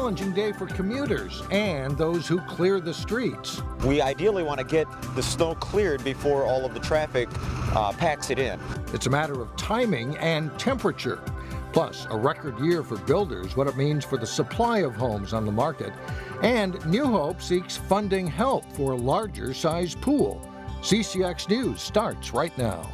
challenging day for commuters and those who clear the streets. We ideally want to get the snow cleared before all of the traffic packs it in. It's a matter of timing and temperature. Plus, a record year for builders, what it means for the supply of homes on the market. And New Hope seeks funding help for a larger size pool. CCX News starts right now.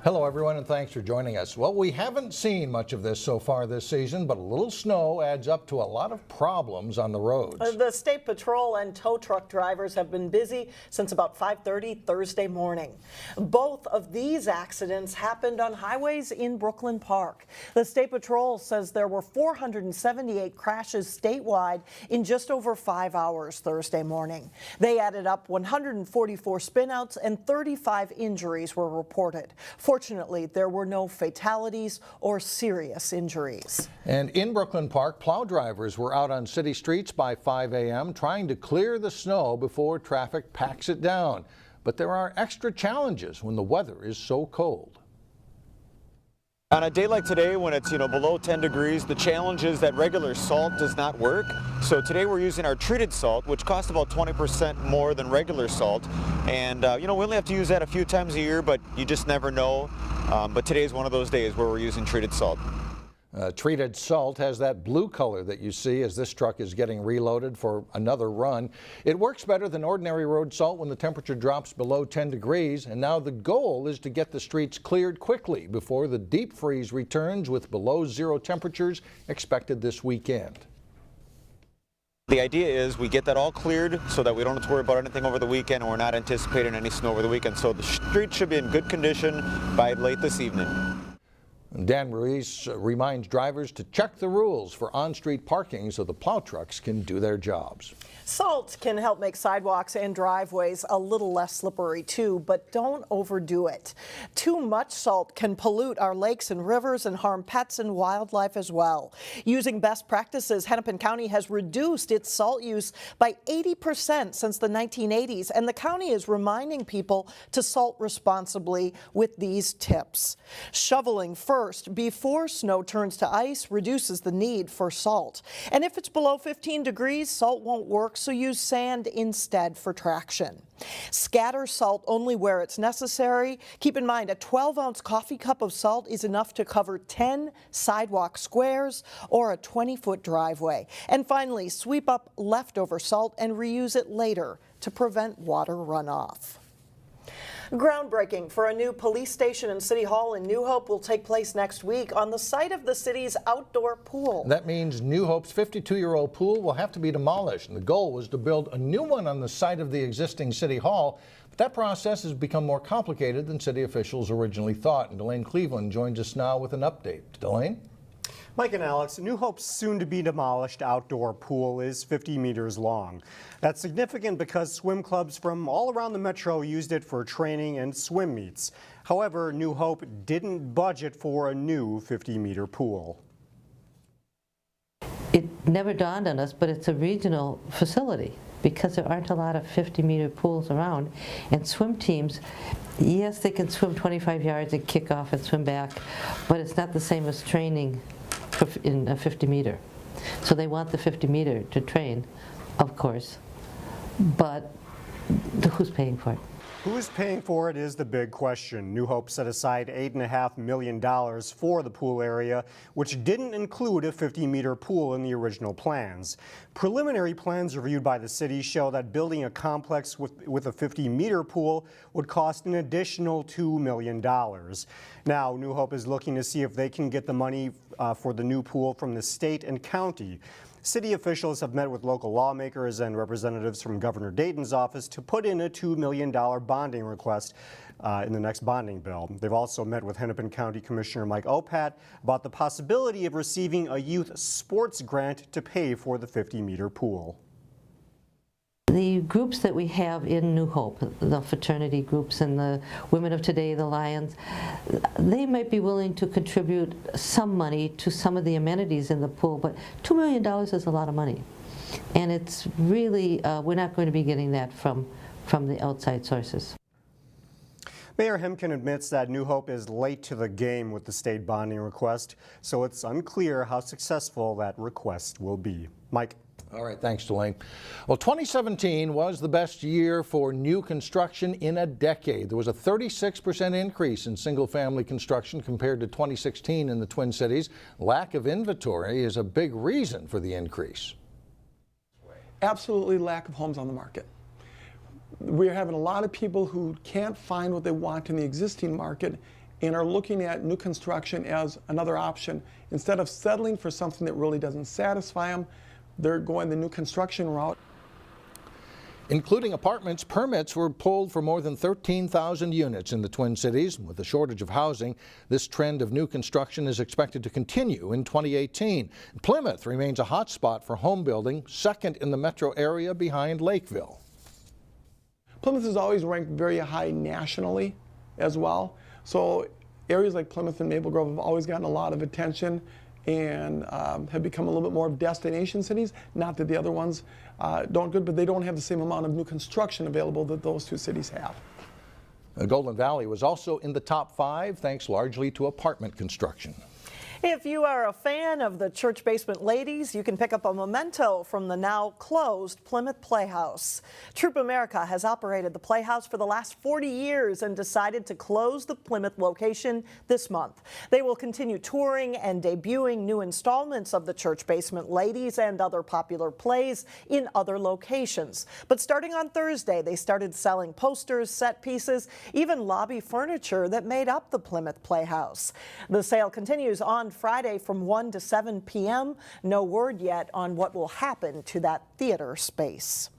Hello everyone, and thanks for joining us. Well, we haven't seen much of this so far this season, but a little snow adds up to a lot of problems on the roads. The State Patrol and tow truck drivers have been busy since about 5:30 Thursday morning. Both of these accidents happened on highways in Brooklyn Park. The State Patrol says there were 478 crashes statewide in just over 5 hours Thursday morning. They added up 144 spinouts and 35 injuries were reported. Fortunately, there were no fatalities or serious injuries. And in Brooklyn Park, plow drivers were out on city streets by 5 a.m. trying to clear the snow before traffic packs it down. But there are extra challenges when the weather is so cold. On a day like today, when it's below 10 degrees, the challenge is that regular salt does not work. So today we're using our treated salt, which costs about 20% more than regular salt. And we only have to use that a few times a year, but you just never know. But today is one of those days where we're using treated salt. Treated salt has that blue color that you see as this truck is getting reloaded for another run. It works better than ordinary road salt when the temperature drops below 10 degrees, and now the goal is to get the streets cleared quickly before the deep freeze returns, with below zero temperatures expected this weekend. The idea is we get that all cleared so that we don't have to worry about anything over the weekend, and we're not anticipating any snow over the weekend. So the street should be in good condition by late this evening. Dan Ruiz reminds drivers to check the rules for on-street parking so the plow trucks can do their jobs. Salt can help make sidewalks and driveways a little less slippery too, but don't overdo it. Too much salt can pollute our lakes and rivers and harm pets and wildlife as well. Using best practices, Hennepin County has reduced its salt use by 80% since the 1980s, and the county is reminding people to salt responsibly with these tips. Shoveling first before snow turns to ice reduces the need for salt. And if it's below 15 degrees, salt won't work, so use sand instead for traction. Scatter salt only where it's necessary. Keep in mind, a 12-ounce coffee cup of salt is enough to cover 10 sidewalk squares or a 20-foot driveway. And finally, sweep up leftover salt and reuse it later to prevent water runoff. Groundbreaking for a new police station in City Hall in New Hope will take place next week on the site of the city's outdoor pool. That means New Hope's 52-year-old pool will have to be demolished, and the goal was to build a new one on the site of the existing City Hall. But that process has become more complicated than city officials originally thought, and Delane Cleveland joins us now with an update. Delane? Mike and Alex, New Hope's soon-to-be-demolished outdoor pool is 50 meters long. That's significant because swim clubs from all around the metro used it for training and swim meets. However, New Hope didn't budget for a new 50-meter pool. It never dawned on us, but it's a regional facility because there aren't a lot of 50-meter pools around. And swim teams, yes, they can swim 25 yards and kick off and swim back, but it's not the same as training in a 50-meter. So they want the 50-meter to train, of course, but who's paying for it? Who is paying for it is the big question. New Hope set aside $8.5 million for the pool area, which didn't include a 50-meter pool in the original plans. Preliminary plans reviewed by the city show that building a complex with a 50-meter pool would cost an additional $2 million. Now, New Hope is looking to see if they can get the money for the new pool from the state and county. City officials have met with local lawmakers and representatives from Governor Dayton's office to put in a $2 million bonding request in the next bonding bill. They've also met with Hennepin County Commissioner Mike Opat about the possibility of receiving a youth sports grant to pay for the 50-meter pool. The groups that we have in New Hope, the fraternity groups and the Women of Today, the Lions, they might be willing to contribute some money to some of the amenities in the pool, but $2 million is a lot of money. And it's really, we're not going to be getting that from the outside sources. Mayor Hemken admits that New Hope is late to the game with the state bonding request, so it's unclear how successful that request will be. Mike. All right, thanks, Delane. Well, 2017 was the best year for new construction in a decade. There was a 36% increase in single-family construction compared to 2016 in the Twin Cities. Lack of inventory is a big reason for the increase. Absolutely lack of homes on the market. We're having a lot of people who can't find what they want in the existing market and are looking at new construction as another option. Instead of settling for something that really doesn't satisfy them, they're going the new construction route. Including apartments, permits were pulled for more than 13,000 units in the Twin Cities. With a shortage of housing, this trend of new construction is expected to continue in 2018. Plymouth remains a hot spot for home building, second in the metro area behind Lakeville. Plymouth is always ranked very high nationally as well. So areas like Plymouth and Maple Grove have always gotten a lot of attention and have become a little bit more of destination cities. Not that the other ones don't good, but they don't have the same amount of new construction available that those two cities have. Golden Valley was also in the top 5, thanks largely to apartment construction. If you are a fan of the Church Basement Ladies, you can pick up a memento from the now closed Plymouth Playhouse. Troop America has operated the Playhouse for the last 40 years and decided to close the Plymouth location this month. They will continue touring and debuting new installments of the Church Basement Ladies and other popular plays in other locations. But starting on Thursday, they started selling posters, set pieces, even lobby furniture that made up the Plymouth Playhouse. The sale continues on Friday from 1 to 7 p.m. No word yet on what will happen to that theater space.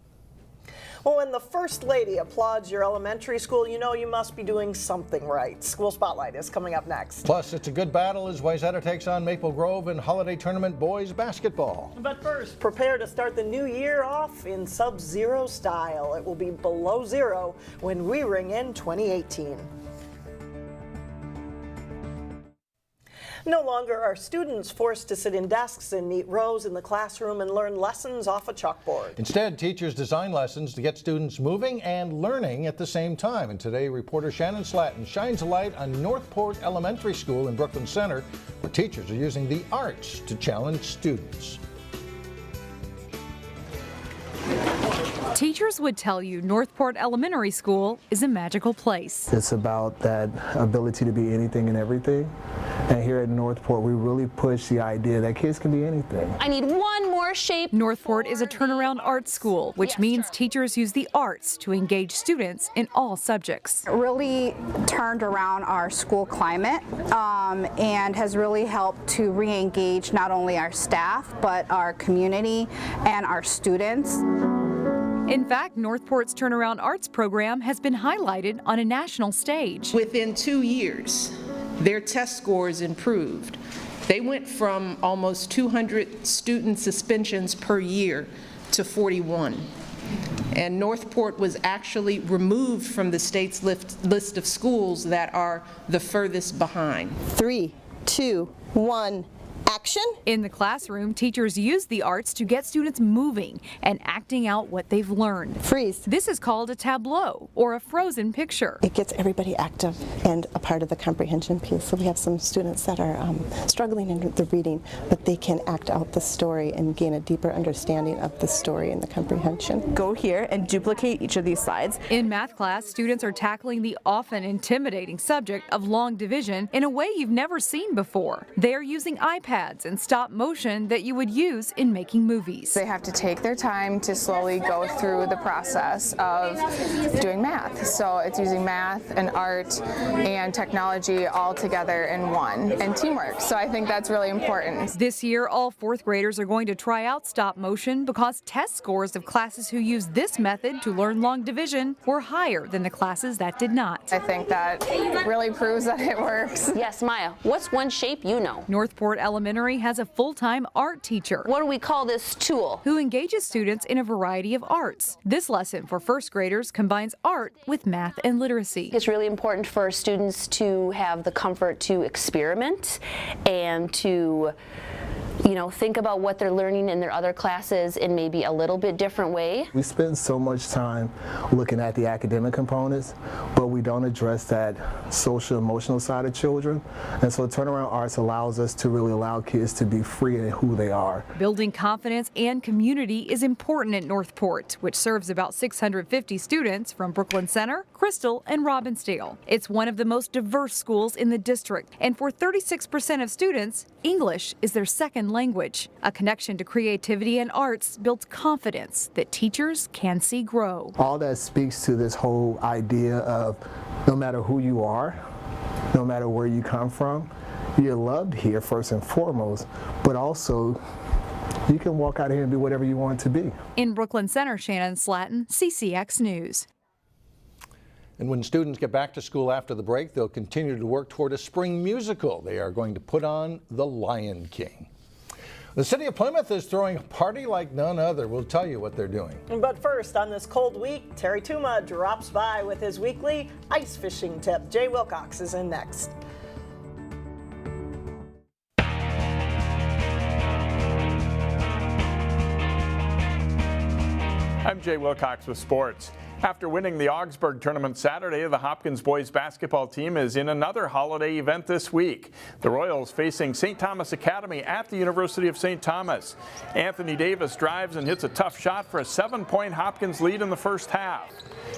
Well, when the First Lady applauds your elementary school, you know you must be doing something right. School Spotlight is coming up next. Plus, it's a good battle as Wayzata takes on Maple Grove in Holiday Tournament boys basketball. But first, prepare to start the new year off in sub-zero style. It will be below zero when we ring in 2018. No longer are students forced to sit in desks in neat rows in the classroom and learn lessons off a chalkboard. Instead, teachers design lessons to get students moving and learning at the same time. And today, reporter Shannon Slatton shines a light on Northport Elementary School in Brooklyn Center, where teachers are using the arts to challenge students. Teachers would tell you Northport Elementary School is a magical place. It's about that ability to be anything and everything. And here at Northport, we really push the idea that kids can be anything. I need one more shape. Northport is a turnaround art school, which means teachers use the arts to engage students in all subjects. It really turned around our school climate and has really helped to re-engage not only our staff, but our community and our students. In fact, Northport's Turnaround Arts program has been highlighted on a national stage. Within 2 years, their test scores improved. They went from almost 200 student suspensions per year to 41. And Northport was actually removed from the state's list of schools that are the furthest behind. 3, 2, 1. Action. In the classroom, teachers use the arts to get students moving and acting out what they've learned. Freeze. This is called a tableau, or a frozen picture. It gets everybody active and a part of the comprehension piece. So we have some students that are struggling in the reading, but they can act out the story and gain a deeper understanding of the story and the comprehension. Go here and duplicate each of these slides. In math class, students are tackling the often intimidating subject of long division in a way you've never seen before. They are using iPads and stop motion that you would use in making movies. They have to take their time to slowly go through the process of doing math. So it's using math and art and technology all together in one, and teamwork. So I think that's really important. This year, all fourth graders are going to try out stop motion because test scores of classes who used this method to learn long division were higher than the classes that did not. I think that really proves that it works. Yes, Maya, what's one shape you know? Northport Elementary has a full-time art teacher. What do we call this tool? Who engages students in a variety of arts. This lesson for first graders combines art with math and literacy. It's really important for students to have the comfort to experiment and to think about what they're learning in their other classes in maybe a little bit different way. We spend so much time looking at the academic components, but we don't address that social emotional side of children. And so Turnaround Arts allows us to really allow kids to be free in who they are. Building confidence and community is important at Northport, which serves about 650 students from Brooklyn Center, Crystal, and Robbinsdale. It's one of the most diverse schools in the district, and for 36% of students, English is their second language. A connection to creativity and arts builds confidence that teachers can see grow. All that speaks to this whole idea of no matter who you are, no matter where you come from, you're loved here first and foremost, but also you can walk out here and be whatever you want to be. In Brooklyn Center, Shannon Slatton, CCX News. And when students get back to school after the break, they'll continue to work toward a spring musical. They are going to put on The Lion King. The city of Plymouth is throwing a party like none other. We'll tell you what they're doing. But first, on this cold week, Terry Tuma drops by with his weekly ice fishing tip. Jay Wilcox is in next. I'm Jay Wilcox with sports. After winning the Augsburg tournament Saturday, the Hopkins boys basketball team is in another holiday event this week. The Royals facing St. Thomas Academy at the University of St. Thomas. Anthony Davis drives and hits a tough shot for a 7-point Hopkins lead in the first half.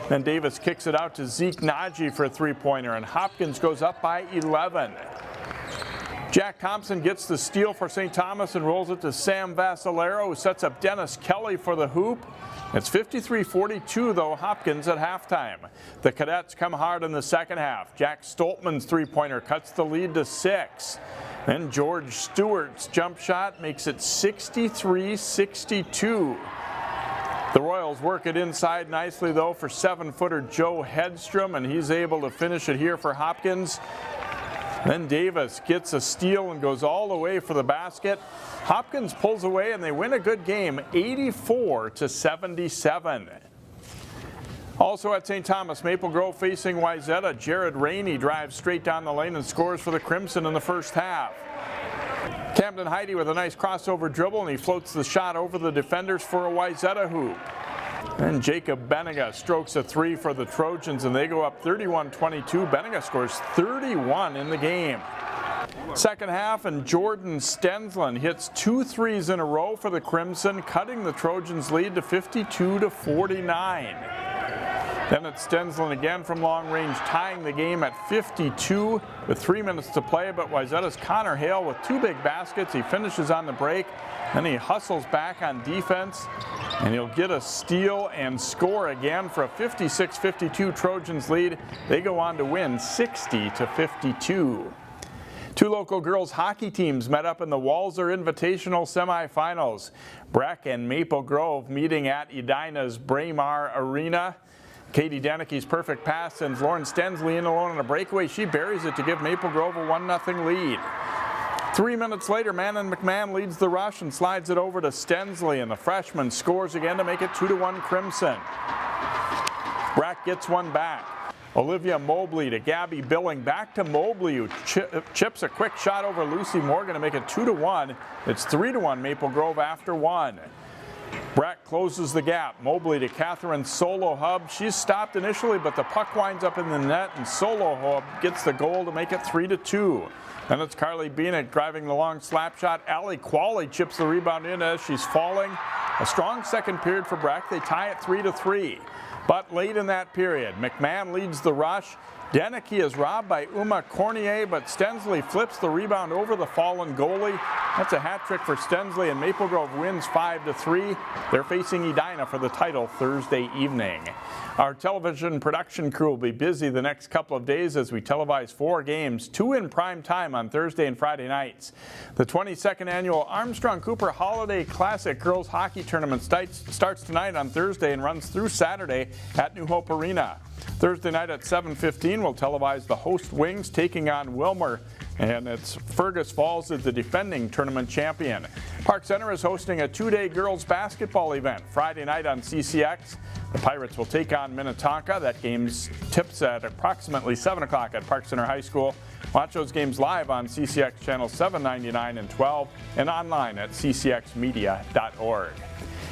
Then Davis kicks it out to Zeke Naji for a three-pointer, and Hopkins goes up by 11. Jack Thompson gets the steal for St. Thomas and rolls it to Sam Vassalero, who sets up Dennis Kelly for the hoop. It's 53-42, though, Hopkins at halftime. The Cadets come hard in the second half. Jack Stoltman's three-pointer cuts the lead to 6. Then George Stewart's jump shot makes it 63-62. The Royals work it inside nicely, though, for 7-footer Joe Hedstrom, and he's able to finish it here for Hopkins. Then Davis gets a steal and goes all the way for the basket. Hopkins pulls away and they win a good game, 84-77. Also at St. Thomas, Maple Grove facing Wayzata. Jared Rainey drives straight down the lane and scores for the Crimson in the first half. Camden Heidi with a nice crossover dribble, and he floats the shot over the defenders for a Wayzata hoop. And Jacob Benega strokes a three for the Trojans, and they go up 31-22. Benega scores 31 in the game. Second half, and Jordan Stensland hits 2 threes in a row for the Crimson, cutting the Trojans' lead to 52-49. Then it's Stensland again from long range, tying the game at 52 with 3 minutes to play. But Wayzata's Connor Hale with 2 big baskets. He finishes on the break, then he hustles back on defense, and he'll get a steal and score again for a 56-52 Trojans lead. They go on to win 60-52. 2 local girls hockey teams met up in the Walzer Invitational semifinals. Breck and Maple Grove meeting at Edina's Braemar Arena. Katie Denecke's perfect pass sends Lauren Stensley in alone on a breakaway. She buries it to give Maple Grove a 1-0 lead. 3 minutes later, Manon McMahon leads the rush and slides it over to Stensley, and the freshman scores again to make it 2-1 Crimson. Breck gets one back. Olivia Mobley to Gabby Billing, back to Mobley, who chips a quick shot over Lucy Morgan to make it 2-1. It's 3-1 Maple Grove after 1. Breck closes the gap. Mobley to Catherine Solohub. She's stopped initially, but the puck winds up in the net, and Solohub gets the goal to make it 3-2. Then it's Carly Beanick driving the long slap shot. Allie Qualley chips the rebound in as she's falling. A strong second period for Breck. They tie it 3-3. But late in that period, McMahon leads the rush. Denecke is robbed by Uma Cornier, but Stensley flips the rebound over the fallen goalie. That's a hat trick for Stensley, and Maple Grove wins 5-3. They're facing Edina for the title Thursday evening. Our television production crew will be busy the next couple of days as we televise 4 games, 2 in prime time on Thursday and Friday nights. The 22nd annual Armstrong Cooper Holiday Classic Girls Hockey Tournament starts tonight on Thursday and runs through Saturday at New Hope Arena. Thursday night at 7:15, we'll televise the host Wings taking on Wilmer. And it's Fergus Falls is the defending tournament champion. Park Center is hosting a two-day girls basketball event Friday night on CCX. The Pirates will take on Minnetonka. That game tips at approximately 7 o'clock at Park Center High School. Watch those games live on CCX channels 799 and 12 and online at ccxmedia.org.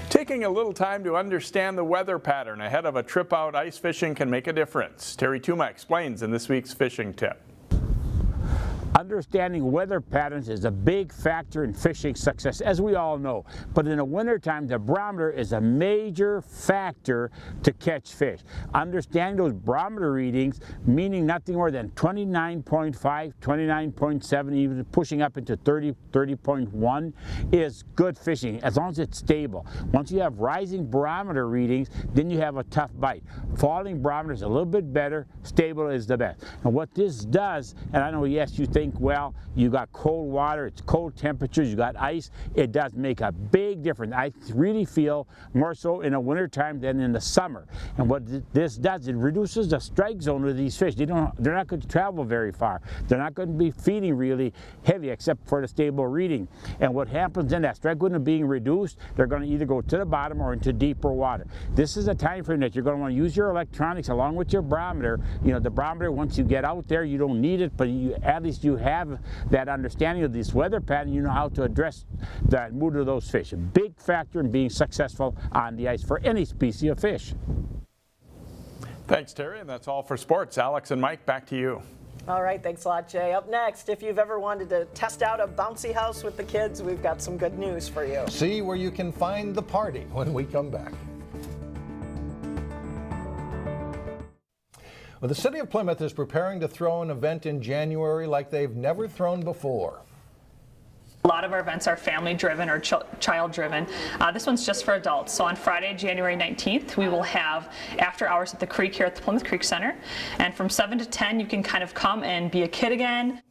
Taking a little time to understand the weather pattern ahead of a trip out ice fishing can make a difference. Terry Tuma explains in this week's fishing tip. Understanding weather patterns is a big factor in fishing success, as we all know. But in the wintertime, the barometer is a major factor to catch fish. Understanding those barometer readings, meaning nothing more than 29.5, 29.7, even pushing up into 30, 30.1, is good fishing, as long as it's stable. Once you have rising barometer readings, then you have a tough bite. Falling barometer is a little bit better, stable is the best. And what this does, and I know, yes, you think, well, you got cold water, it's cold temperatures, you got ice, it does make a big difference. I really feel more so in the wintertime than in the summer. And what this does, it reduces the strike zone of these fish. They're not going to travel very far. They're not going to be feeding really heavy except for the stable reading. And what happens then, that strike zone being reduced, they're going to either go to the bottom or into deeper water. This is a time frame that you're going to want to use your electronics along with your barometer. You know, the barometer, once you get out there, you don't need it, but at least you have that understanding of this weather pattern, you know how to address the mood of those fish. A big factor in being successful on the ice for any species of fish. Thanks, Terry, and that's all for sports. Alex and Mike, back to you. All right, thanks a lot, Jay. Up next, if you've ever wanted to test out a bouncy house with the kids, we've got some good news for you. See where you can find the party when we come back. Well, the city of Plymouth is preparing to throw an event in January like they've never thrown before. A lot of our events are family-driven or child-driven. This one's just for adults. So on Friday, January 19th, we will have after hours at the creek here at the Plymouth Creek Center. And from 7 to 10, you can kind of come and be a kid again.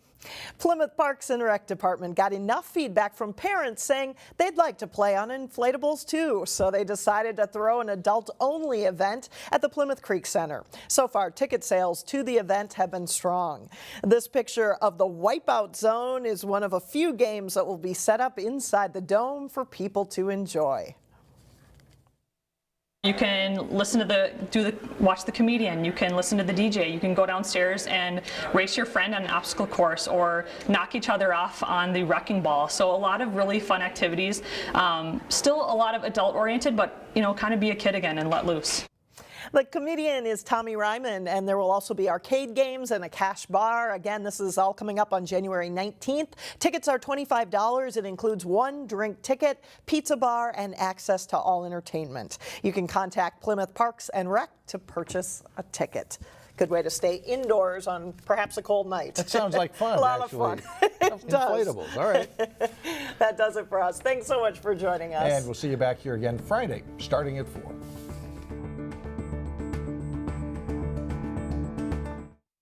Plymouth Parks and Rec Department got enough feedback from parents saying they'd like to play on inflatables too, so they decided to throw an adult-only event at the Plymouth Creek Center. So far, ticket sales to the event have been strong. This picture of the Wipeout Zone is one of a few games that will be set up inside the dome for people to enjoy. You can listen to watch the comedian, you can listen to the DJ, you can go downstairs and race your friend on an obstacle course or knock each other off on the wrecking ball. So a lot of really fun activities. Still a lot of adult oriented, but you know, kind of be a kid again and let loose. The comedian is Tommy Ryman, and there will also be arcade games and a cash bar. Again, this is all coming up on January 19th. Tickets are $25. It includes one drink ticket, pizza bar, and access to all entertainment. You can contact Plymouth Parks and Rec to purchase a ticket. Good way to stay indoors on perhaps a cold night. That sounds like fun, a lot actually. of fun. It does. Inflatables, all right. That does it for us. Thanks so much for joining us. And we'll see you back here again Friday, starting at 4.